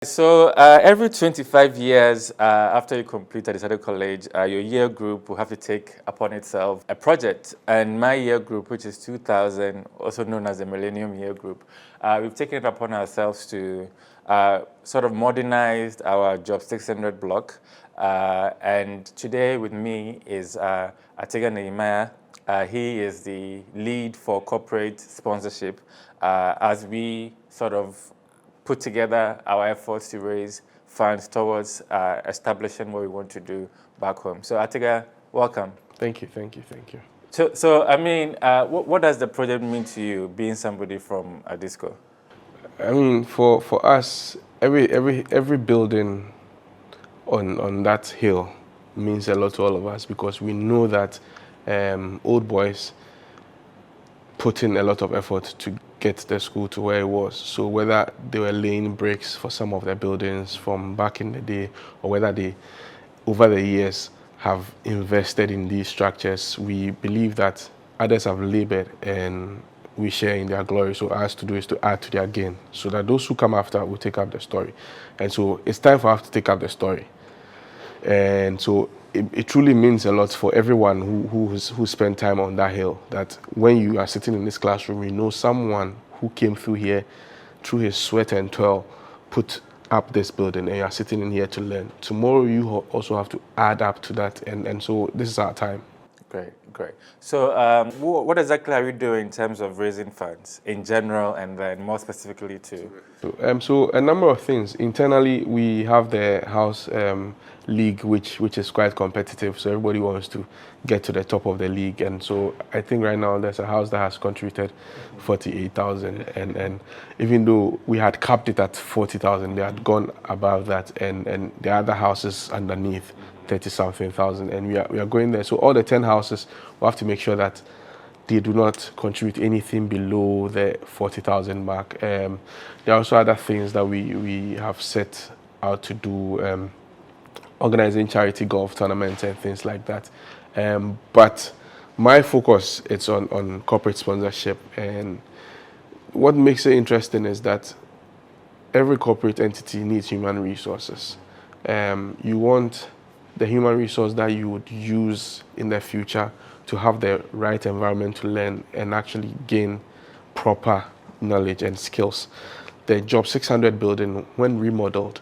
So every 25 years after you complete Adisadel College, your year group will have to take upon itself a project. And my year group, which is 2000, also known as the Millennium Year Group, we've taken it upon ourselves to sort of modernize our Job 600 block. And today with me is Ameyaw. He is the lead for corporate sponsorship as we sort of put together our efforts to raise funds towards establishing what we want to do back home. So Atiga, welcome. Thank you, thank you, thank you. So I mean, what does the project mean to you, being somebody from Adisco? I mean, for us, every building on that hill means a lot to all of us because we know that old boys put in a lot of effort to get the school to where it was. So whether they were laying bricks for some of their buildings from back in the day, or whether they, over the years, have invested in these structures, we believe that others have labored and we share in their glory. So ours to do is to add to their gain, so that those who come after will take up the story. And so it's time for us to take up the story. And so it truly means a lot for everyone who spent time on that hill, that when you are sitting in this classroom, you know someone who came through here, through his sweat and toil, put up this building, and you are sitting in here to learn. Tomorrow you also have to add up to that, and so this is our time. Great, great. So what exactly are you doing in terms of raising funds in general, and then more specifically too? So a number of things. Internally, we have the house league, which is quite competitive. So everybody wants to get to the top of the league. And so I think right now there's a house that has contributed 48,000. And even though we had capped it at 40,000, they had gone above that. And the other houses underneath 30-something thousand. And we are going there. So all the 10 houses, we have to make sure that they do not contribute anything below the 40,000 mark. There are also other things that we have set out to do, organizing charity golf tournaments and things like that. But my focus is on corporate sponsorship. And what makes it interesting is that every corporate entity needs human resources. You want the human resource that you would use in the future to have the right environment to learn and actually gain proper knowledge and skills. The Job 600 building, when remodeled,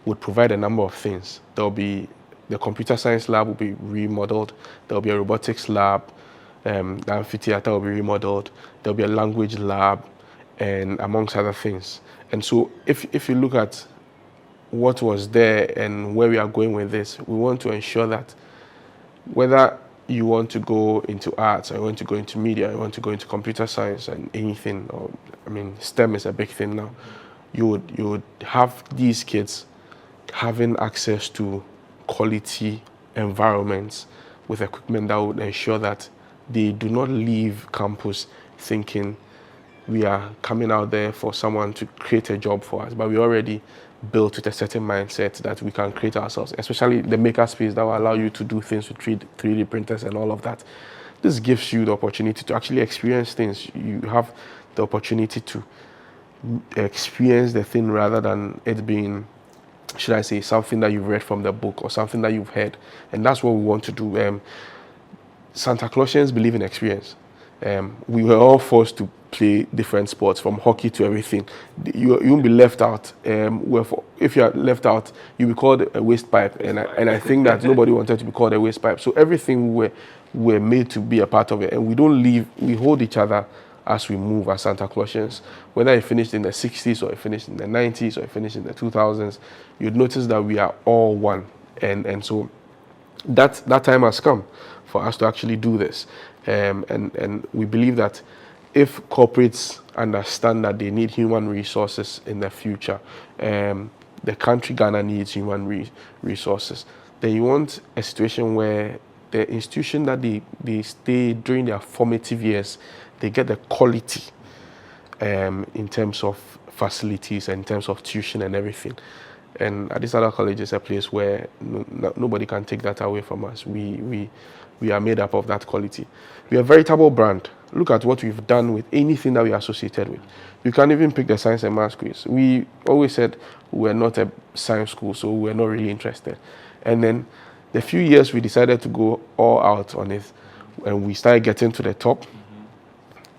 would provide a number of things. There'll be the computer science lab will be remodeled. There'll be a robotics lab. The amphitheater will be remodeled. There'll be a language lab, and amongst other things. And so if you look at what was there and where we are going with this, we want to ensure that whether you want to go into arts, or you want to go into media, or you want to go into computer science and anything, or I mean, STEM is a big thing now. You would have these kids having access to quality environments with equipment that would ensure that they do not leave campus thinking we are coming out there for someone to create a job for us, but we already built with a certain mindset that we can create ourselves, especially the maker space that will allow you to do things with 3D printers and all of that. This gives you the opportunity to actually experience things. You have the opportunity to experience the thing rather than it being, should I say, something that you've read from the book or something that you've heard. And that's what we want to do. Santa Clausians believe in experience. We were all forced to play different sports, from hockey to everything. You won't be left out. If you are left out, you'll be called a waste pipe. And I think that nobody wanted to be called a waste pipe. So everything we're made to be a part of it. And we don't leave, we hold each other as we move as Santa Clausians. Whether you finished in the 60s or you finished in the 90s or you finished in the 2000s, you'd notice that we are all one. And so that time has come for us to actually do this. And we believe that if corporates understand that they need human resources in the future, the country Ghana needs human resources, then you want a situation where the institution that they stay during their formative years, they get the quality in terms of facilities and in terms of tuition and everything. And Adisadel College is a place where nobody can take that away from us. We are made up of that quality. We are a veritable brand. Look at what we've done with anything that we are associated with. You can even pick the science and math quiz. We always said we're not a science school, so we're not really interested. And then the few years we decided to go all out on it, and we started getting to the top,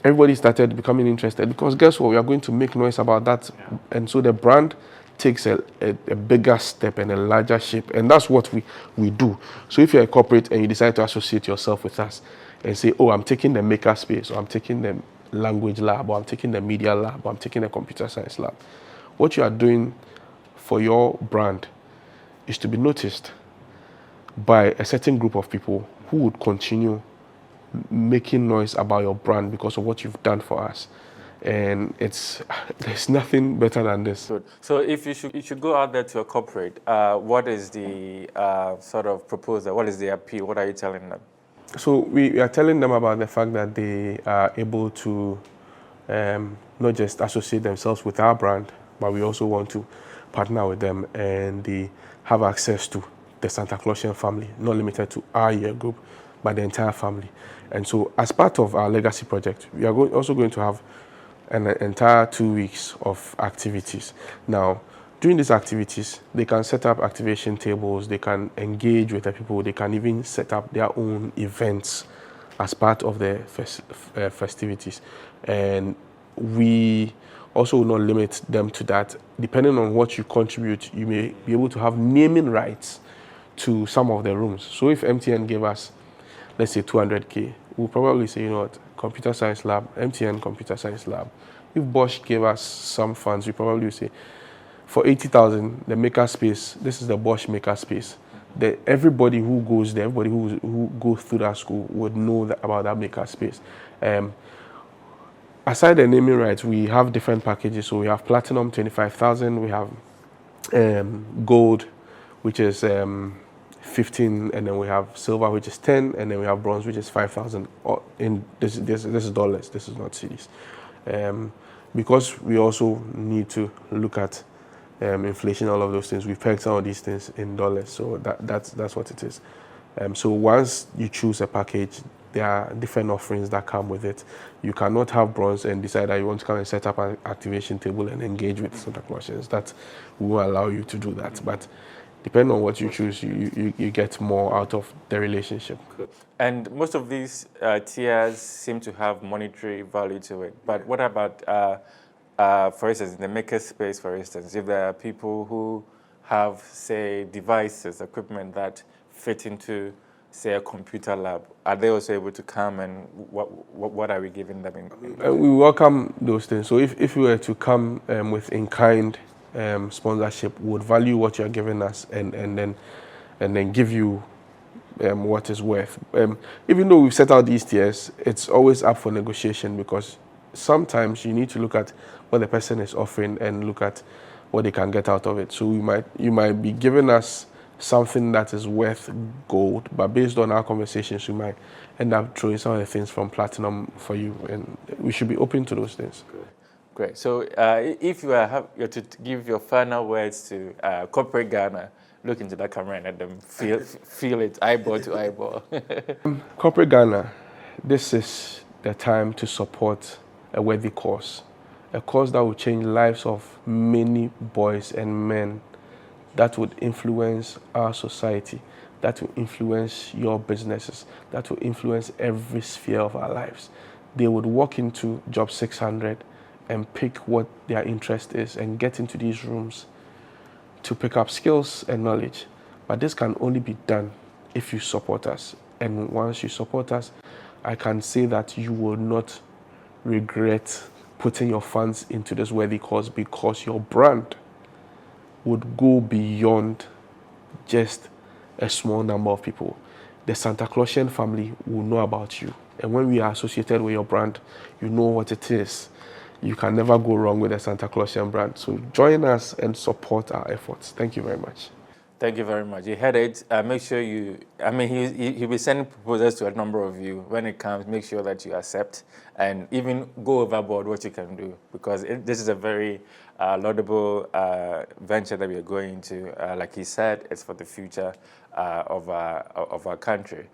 everybody started becoming interested, because guess what? We are going to make noise about that. Yeah. And so the brand takes a bigger step and a larger shape, and that's what we do. So if you're a corporate and you decide to associate yourself with us and say, oh, I'm taking the maker space, or I'm taking the language lab, or I'm taking the media lab, or I'm taking the computer science lab, what you are doing for your brand is to be noticed by a certain group of people who would continue making noise about your brand because of what you've done for us. And there's nothing better than this. Good. So if you should go out there to a corporate, what is the sort of proposal? What is the appeal? What are you telling them? So we are telling them about the fact that they are able to not just associate themselves with our brand, but we also want to partner with them, and they have access to the Santa Clausian family, not limited to our year group, but the entire family. And so as part of our legacy project, we are also going to have an entire 2 weeks of activities. Now, during these activities, they can set up activation tables, they can engage with the people, they can even set up their own events as part of the festivities. And we also will not limit them to that. Depending on what you contribute, you may be able to have naming rights to some of the rooms. So if MTN gave us, let's say 200K, we'll probably say, you know what, computer science lab, MTN computer science lab. If Bosch gave us some funds, we probably would say, for 80,000, the maker space, this is the Bosch maker space. Everybody who goes there, everybody who goes through that school would know about that maker space. Aside the naming rights, we have different packages. So we have platinum, 25,000. We have gold, which is 15, and then we have silver, which is 10, and then we have bronze, which is 5,000. In this is dollars. This is not cedis. Because we also need to look at inflation, all of those things. We pegged some of these things in dollars, so that's what it is. So once you choose a package, there are different offerings that come with it. You cannot have bronze and decide that you want to come and set up an activation table and engage with Santa Clausians. That will allow you to do that. But depending on what you choose, you get more out of the relationship. Good. And most of these tiers seem to have monetary value to it. But what about, for instance, in the maker space, for instance, if there are people who have, say, devices, equipment that fit into, say, a computer lab, are they also able to come, and what are we giving them? We welcome those things. So if you were to come with in-kind sponsorship, we would value what you're giving us and then give you what is worth. Even though we've set out these tiers, it's always up for negotiation, because sometimes you need to look at what the person is offering and look at what they can get out of it. So you might be giving us something that is worth gold, but based on our conversations, we might end up throwing some of the things from platinum for you, and we should be open to those things. Great. So if you are to give your final words to corporate Ghana, look into that camera and let them feel it eyeball to eyeball. Corporate Ghana, this is the time to support a worthy cause, a cause that will change lives of many boys and men, that would influence our society, that will influence your businesses, that will influence every sphere of our lives. They would walk into Job 600 and pick what their interest is and get into these rooms to pick up skills and knowledge. But this can only be done if you support us. And once you support us, I can say that you will not regret putting your funds into this worthy cause, because your brand would go beyond just a small number of people. The Santa Clausian family will know about you. And when we are associated with your brand, you know what it is. You can never go wrong with the Santa Clausian brand. So join us and support our efforts. Thank you very much. Thank you very much. You heard it. Make sure you, he'll be sending proposals to a number of you. When it comes, make sure that you accept and even go overboard what you can do, because this is a very laudable venture that we are going into. Like he said, it's for the future of our country.